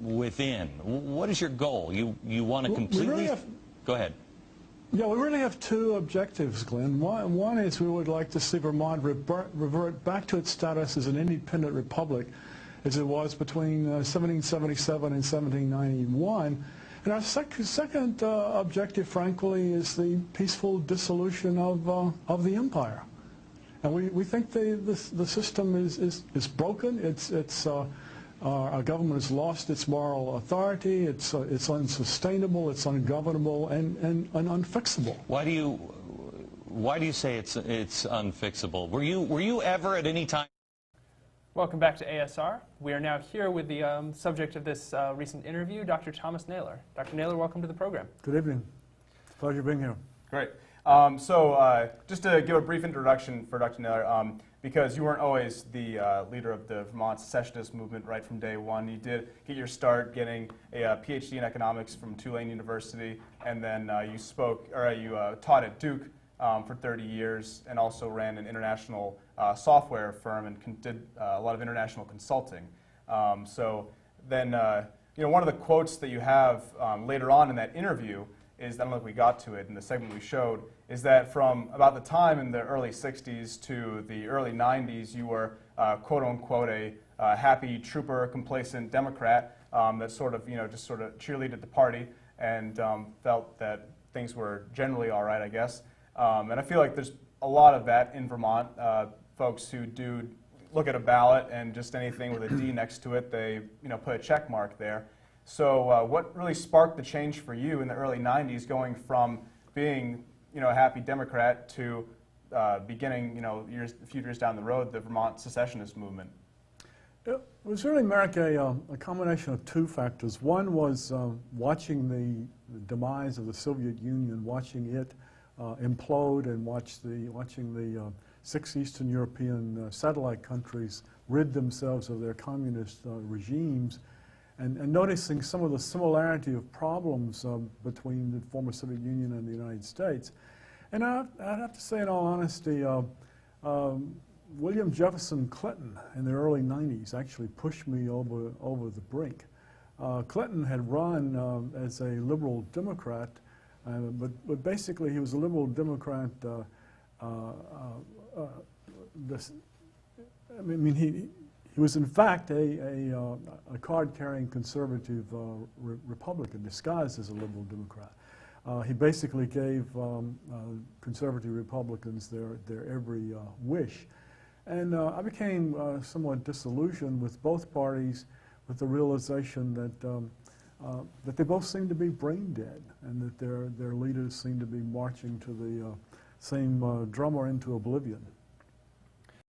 within? What is your goal? You want to completely... Go ahead. Yeah, we really have two objectives, Glenn. One is we would like to see Vermont revert back to its status as an independent republic as it was between 1777 and 1791. And our second objective, frankly, is the peaceful dissolution of the empire. And we think the system is broken. Our government has lost its moral authority. It's unsustainable. It's ungovernable and unfixable. Why do you say it's unfixable? Were you ever at any time? Welcome back to ASR. We are now here with the subject of this recent interview, Dr. Thomas Naylor. Dr. Naylor, welcome to the program. Good evening. It's a pleasure being here. Great. Just to give a brief introduction for Dr. Naylor, because you weren't always the leader of the Vermont Secessionist movement right from day one. You did get your start getting a PhD in economics from Tulane University, and then you taught at Duke for 30 years, and also ran an international software firm and did a lot of international consulting. One of the quotes that you have later on in that interview is, I don't know if we got to it in the segment we showed, is that from about the time in the early 60s to the early 90s, you were quote unquote a happy trooper, complacent Democrat that sort of cheerleaded the party and felt that things were generally all right, I guess. And I feel like there's a lot of that in Vermont. Folks who do look at a ballot and just anything with a D next to it, they put a check mark there. So what really sparked the change for you in the early 90s, going from being a happy Democrat to beginning a few years down the road, the Vermont Secessionist movement? It was really, Merrick, a combination of two factors. One was watching the demise of the Soviet Union, watching it implode, and watching the 6 Eastern European satellite countries rid themselves of their communist regimes, and noticing some of the similarity of problems between the former Soviet Union and the United States. And I'd have to say, in all honesty, William Jefferson Clinton in the early 90s actually pushed me over the brink. Clinton had run as a liberal Democrat, but basically he was a liberal Democrat. He was in fact a card-carrying conservative Republican disguised as a liberal Democrat. He basically gave conservative Republicans their every wish. And I became somewhat disillusioned with both parties, with the realization that they both seemed to be brain dead, and that their leaders seemed to be marching to the same drummer into oblivion.